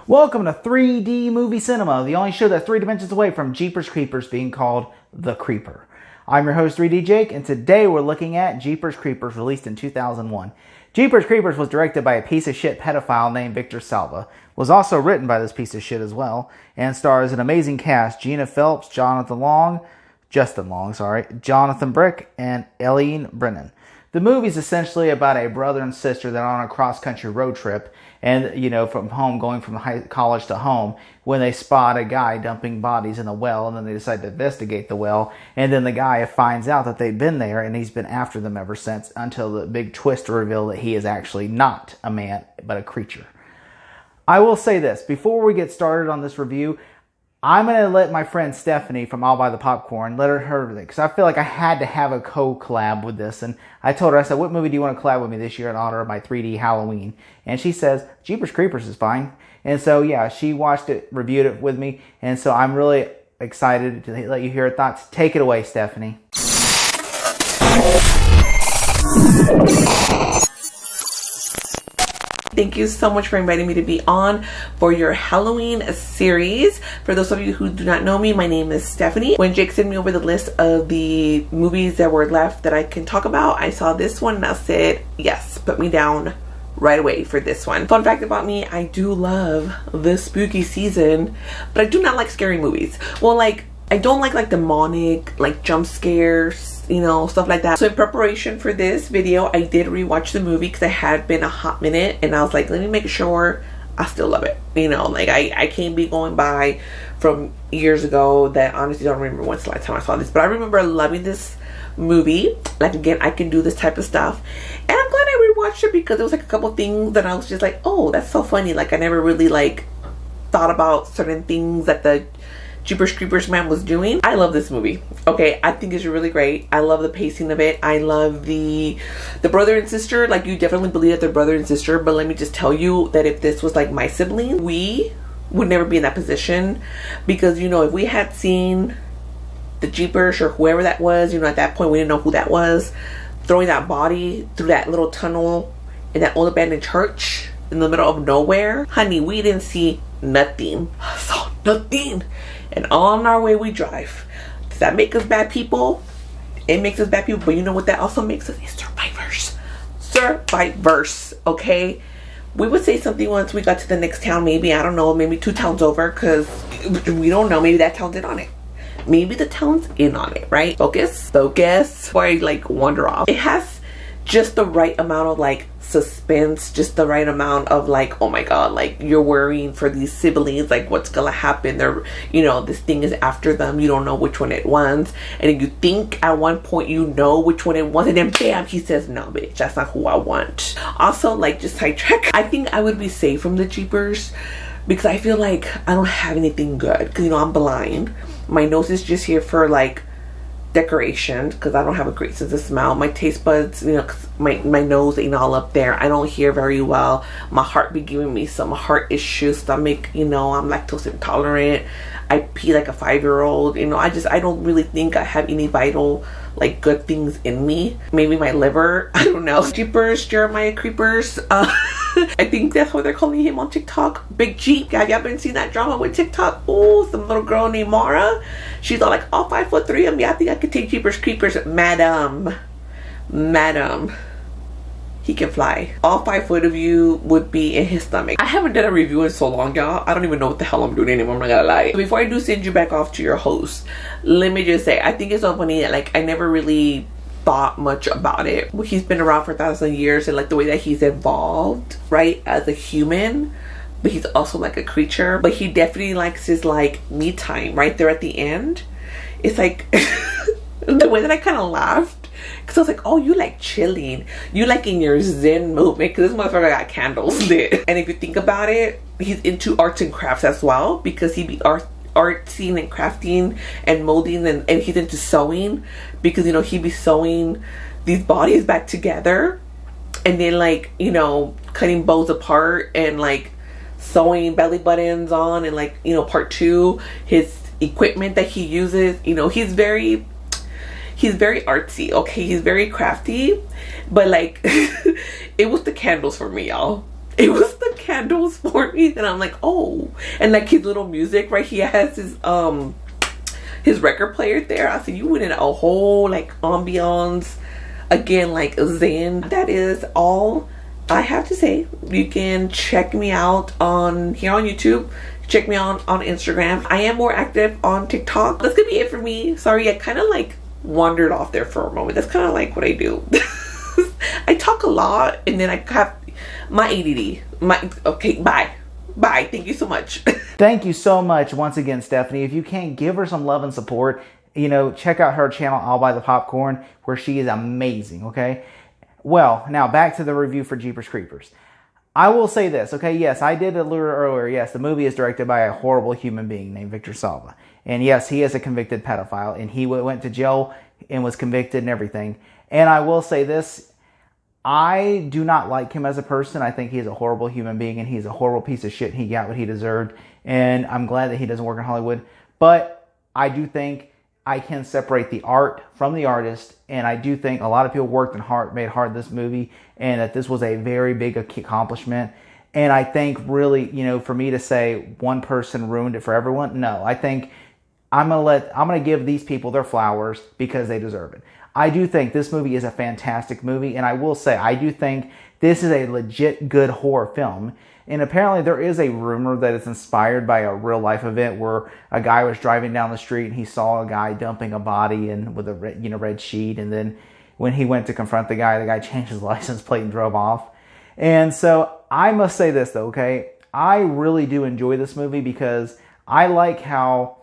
Welcome to 3D Movie Cinema, the only show that's 3 dimensions away from Jeepers Creepers being called The Creeper. I'm your host 3D Jake, and today we're looking at Jeepers Creepers, released in 2001. Jeepers Creepers was directed by a piece of shit pedophile named Victor Salva, was also written by this piece of shit as well, and stars an amazing cast: Gina Phelps, Jonathan Brick, and Eileen Brennan. The movie's essentially about a brother and sister that are on a cross-country road trip, and, from home, going from college to home, when they spot a guy dumping bodies in a well, and then they decide to investigate the well, and then the guy finds out that they've been there, and he's been after them ever since, until the big twist to reveal that he is actually not a man, but a creature. I will say this, before we get started on this review, I'm going to let my friend Stephanie from I'll Buy the Popcorn, let her because I feel like I had to have a co-collab with this. And I told her, I said, what movie do you want to collab with me this year in honor of my 3D Halloween? And she says, Jeepers Creepers is fine. And so, yeah, she watched it, reviewed it with me. And so I'm really excited to let you hear her thoughts. Take it away, Stephanie. Thank you so much for inviting me to be on for your Halloween series. For those of you who do not know me, my name is Stephanie. When Jake sent me over the list of the movies that were left that I can talk about, I saw this one and I said, yes, put me down right away for this one. Fun fact about me, I do love the spooky season, but I do not like scary movies. Well, I don't like demonic, jump scares, stuff like that. So in preparation for this video, I did rewatch the movie because it had been a hot minute, and I was like, let me make sure I still love it. I can't be going by from years ago that honestly don't remember when's the last time I saw this, but I remember loving this movie. Again, I can do this type of stuff, and I'm glad I rewatched it because there was a couple things that I was just like, oh, that's so funny. I never really thought about certain things that the Jeepers Creepers man was doing. I love this movie. Okay, I think it's really great. I love the pacing of it. I love the brother and sister. You definitely believe that they're brother and sister, but let me just tell you that if this was my sibling, we would never be in that position, because if we had seen the Jeepers or whoever that was, at that point we didn't know who that was, throwing that body through that little tunnel in that old abandoned church in the middle of nowhere, honey, we didn't see nothing. Saw nothing. And on our way we drive. Does that make us bad people? It makes us bad people, but you know what that also makes us? Is survivors. Survivors, okay? We would say something once we got to the next town, maybe, I don't know, maybe 2 towns over, because we don't know, maybe that town's in on it. Maybe the town's in on it, right? Focus before I wander off. It has just the right amount of suspense, just the right amount of oh my god, you're worrying for these siblings, what's gonna happen. They're this thing is after them, you don't know which one it was, and you think at one point you know which one it was, and then bam, he says, no bitch, that's not who I want. Also, just sidetrack, I think I would be safe from the Jeepers because I feel I don't have anything good, because I'm blind. My nose is just here for decoration, because I don't have a great sense of smell. My taste buds, my nose ain't all up there. I don't hear very well. My heart be giving me some heart issues, stomach, I'm lactose intolerant. I pee like a 5-year-old. I don't really think I have any vital good things in me. Maybe my liver, I don't know. Jeepers, Jeremiah Creepers, I think that's what they're calling him on TikTok. Big Jeep. Have y'all been seeing that drama with TikTok? Oh, some little girl named Mara. She's all all 5'3" of me. I think I could take Jeepers Creepers. Madam, he can fly. All 5 foot of you would be in his stomach. I haven't done a review in so long, y'all. I don't even know what the hell I'm doing anymore, I'm not gonna lie. Before I do send you back off to your host, let me just say, I think it's so funny that I never really thought much about it. He's been around for 1,000 years, and the way that he's evolved, right, as a human, but he's also a creature. But he definitely likes his me time right there at the end. It's the way that I kind of laughed, because I was oh, you chilling, you in your zen movement, because this motherfucker got candles lit. And if you think about it, he's into arts and crafts as well, because he be artsing and crafting and molding, and he's into sewing, because he be sewing these bodies back together, and then cutting bows apart, and sewing belly buttons on, and part 2, his equipment that he uses, he's very artsy, okay? He's very crafty, but it was the candles for me, y'all. It was the candles for me. And I'm like, oh, and like his little music, right? He has his record player there. I said, you went in a whole like ambiance, again, like zen. That is all I have to say. You can check me out on here on YouTube. Check me out on Instagram. I am more active on TikTok. That's gonna be it for me. Sorry, I kind of like wandered off there for a moment. That's kind of like what I do. I talk a lot, and then I have my ADD. Okay, bye. Thank you so much. Thank you so much once again, Stephanie. If you can't give her some love and support, check out her channel, I'll Buy the Popcorn, where she is amazing, okay? Well, now back to the review for Jeepers Creepers. I will say this, okay? Yes, I did allude earlier. Yes, the movie is directed by a horrible human being named Victor Salva. And yes, he is a convicted pedophile, and he went to jail and was convicted and everything. And I will say this, I do not like him as a person. I think he's a horrible human being, and he's a horrible piece of shit. He got what he deserved, and I'm glad that he doesn't work in Hollywood. But I do think I can separate the art from the artist, and I do think a lot of people worked and made hard this movie, and that this was a very big accomplishment. And I think really, for me to say one person ruined it for everyone, no. I think I'm gonna give these people their flowers because they deserve it. I do think this movie is a fantastic movie, and I will say, I do think this is a legit good horror film. And apparently there is a rumor that it's inspired by a real life event where a guy was driving down the street and he saw a guy dumping a body and with a red sheet, and then when he went to confront the guy changed his license plate and drove off. And so I must say this though, okay? I really do enjoy this movie because I like how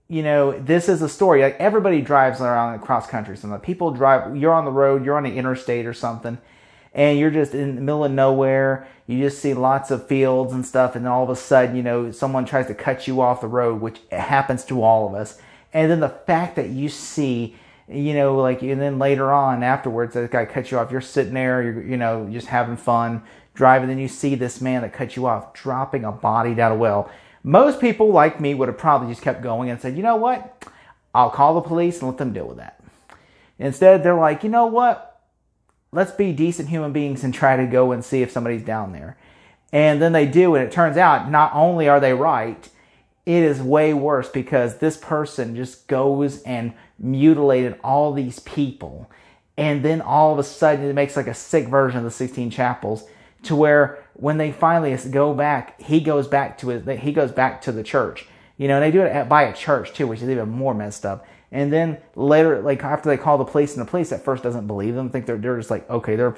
this is a story. Like, everybody drives around across country. So people drive, you're on the road, you're on the interstate or something, and you're just in the middle of nowhere. You just see lots of fields and stuff, and then all of a sudden, someone tries to cut you off the road, which happens to all of us. And then the fact that you see, and then later on afterwards, that guy cuts you off, you're sitting there, you're just having fun, driving, then you see this man that cut you off dropping a body down a well. Most people, like me, would have probably just kept going and said, you know what? I'll call the police and let them deal with that. Instead, they're like, you know what? Let's be decent human beings and try to go and see if somebody's down there. And then they do, and it turns out not only are they right, it is way worse because this person just goes and mutilated all these people. And then all of a sudden, it makes like a sick version of the 16 Chapels, to where when they finally go back, he goes back to the church, and they do it by a church too, which is even more messed up. And then later, like after they call the police, and the police at first doesn't believe them, think they're just like, okay, they're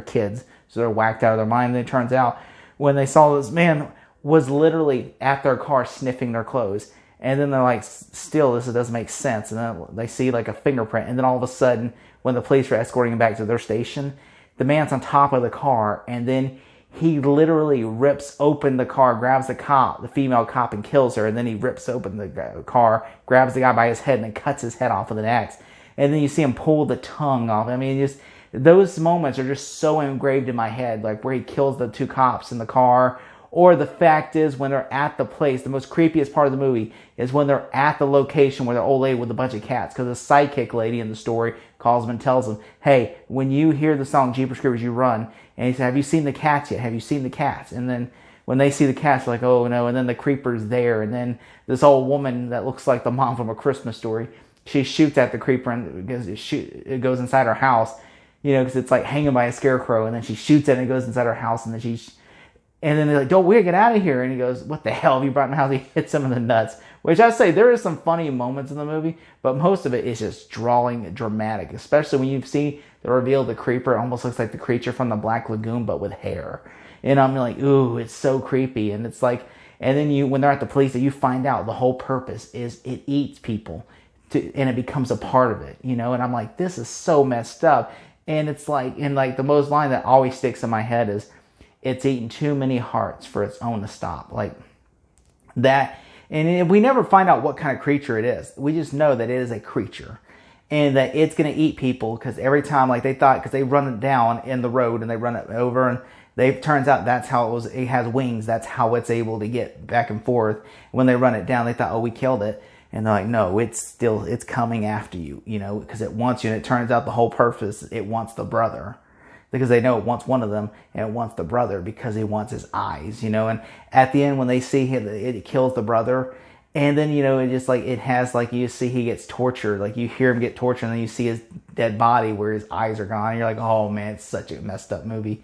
kids, so they're whacked out of their mind. And it turns out when they saw this man was literally at their car sniffing their clothes, and then they're like, still, this doesn't make sense. And then they see like a fingerprint, and then all of a sudden, when the police are escorting him back to their station, the man's on top of the car, and then he literally rips open the car, grabs the female cop, and kills her. And then he rips open the car, grabs the guy by his head, and then cuts his head off with an axe. And then you see him pull the tongue off. I mean, just those moments are just so engraved in my head, like where he kills the two cops in the car. Or the fact is, when they're at the place, the most creepiest part of the movie is when they're at the location where they're old lady with a bunch of cats. Because the sidekick lady in the story calls them and tells them, hey, when you hear the song Jeepers Creepers, you run. And he said, have you seen the cats yet? Have you seen the cats? And then when they see the cats, they're like, oh no. And then the creeper's there. And then this old woman that looks like the mom from A Christmas Story, she shoots at the creeper, and it goes inside her house, because it's like hanging by a scarecrow. And then she shoots it, and it goes inside her house. And then they're like, don't we get out of here? And he goes, what the hell have you brought in the house? He hits him in the nuts. Which I say, there is some funny moments in the movie, but most of it is just dramatic. Especially when you see the reveal of the creeper. It almost looks like the creature from the Black Lagoon, but with hair. And I'm like, ooh, it's so creepy. And it's like, and then when they're at the police, you find out the whole purpose is it eats people. And it becomes a part of it, And I'm like, this is so messed up. And it's like, the most line that always sticks in my head is, it's eaten too many hearts for its own to stop. Like that. And we never find out what kind of creature it is. We just know that it is a creature. And that it's going to eat people. Because every time, like they thought, because they run it down in the road and they run it over. And turns out that's how it was. It has wings. That's how it's able to get back and forth. When they run it down, they thought, oh, we killed it. And they're like, no, it's coming after you. Because it wants you. And it turns out the whole purpose, it wants the brother. because they know it wants one of them and it wants the brother because he wants his eyes, you know. And at the end when they see him, it kills the brother. And then, you know, it just like, it has like, you see he gets tortured, like you hear him get tortured and then you see his dead body where his eyes are gone. And you're like, oh man, it's such a messed up movie.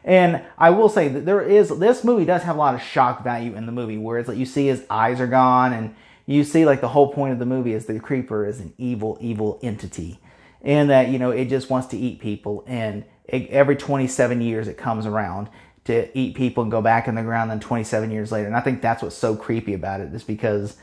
And I will say that this movie does have a lot of shock value in the movie where it's like you see his eyes are gone and you see like the whole point of the movie is the creeper is an evil entity. And that, you know, it just wants to eat people. And every 27 years it comes around to eat people and go back in the ground then 27 years later. And I think that's what's so creepy about it, is because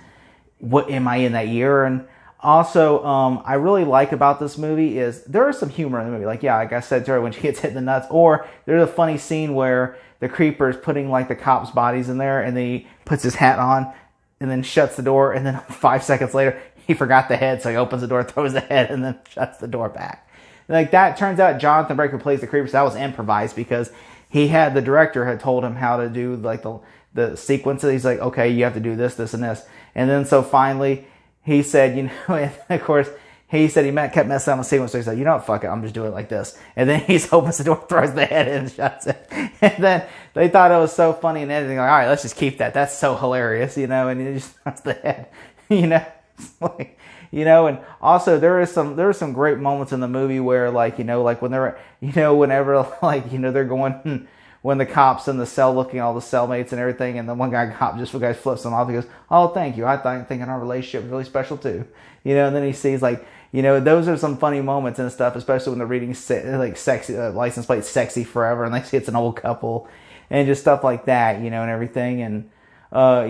what am I in that year? And also, I really like about this movie is there is some humor in the movie. Like, yeah, like I said to her, when she gets hit in the nuts, or there's a funny scene where the creeper is putting like the cops' bodies in there and then he puts his hat on and then shuts the door. And then 5 seconds later, he forgot the head. So he opens the door, throws the head, and then shuts the door back. Like that, turns out Jonathan Breaker plays the creeper. So that was improvised because the director had told him how to do like the sequences. He's like, okay, you have to do this, this, and this. And then so finally he said, you know, and of course he said kept messing up the sequence. So he said, you know what, fuck it, I'm just doing it like this. And then he opens the door, throws the head in, and shuts it. And then they thought it was so funny and editing. Like, all right, let's just keep that. That's so hilarious, you know. And he just shuts the head, you know. It's like, you know, and also there are some great moments in the movie where, like, you know, like when they're, you know, whenever, like, you know, they're going, when the cop's in the cell looking at all the cellmates and everything, and the one cop flips them off. He goes, "Oh, thank you. I think our relationship was really special too." You know, and then he sees, like, you know, those are some funny moments and stuff, especially when they're reading like sexy license plate "Sexy Forever" and they see it's an old couple, and just stuff like that, you know, and everything, and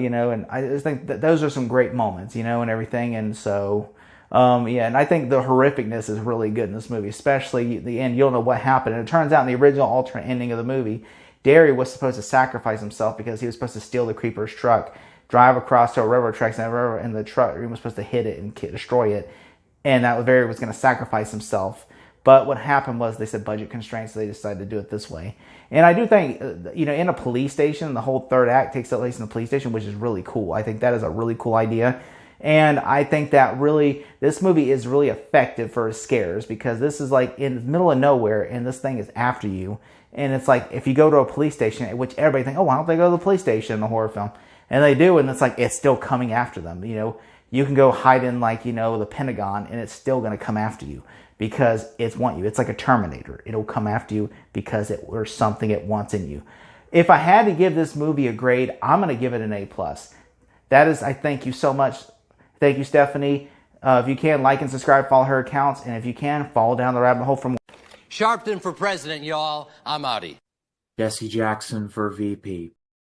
you know, and I just think that those are some great moments, you know, and everything, and so. Yeah, and I think the horrificness is really good in this movie, especially the end. You don't know what happened. And it turns out in the original alternate ending of the movie, Derry was supposed to sacrifice himself because he was supposed to steal the creeper's truck, drive across to a railroad tracks, and the truck was supposed to hit it and destroy it. And that Derry was going to sacrifice himself. But what happened was they said budget constraints, so they decided to do it this way. And I do think, you know, in a police station, the whole third act takes place in a police station, which is really cool. I think that is a really cool idea. And I think that really, this movie is really effective for scares because this is like in the middle of nowhere and this thing is after you. And it's like, if you go to a police station, which everybody thinks, oh, why don't they go to the police station in a horror film? And they do, and it's like, it's still coming after them. You know, you can go hide in, like, you know, the Pentagon and it's still going to come after you because it wants you. It's like a Terminator. It'll come after you because there's something it wants in you. If I had to give this movie a grade, I'm going to give it an A+. That is, I thank you so much. Thank you, Stephanie. If you can, like and subscribe, follow her accounts, and if you can, follow down the rabbit hole from Sharpton for president, y'all. I'm outie. Jesse Jackson for VP.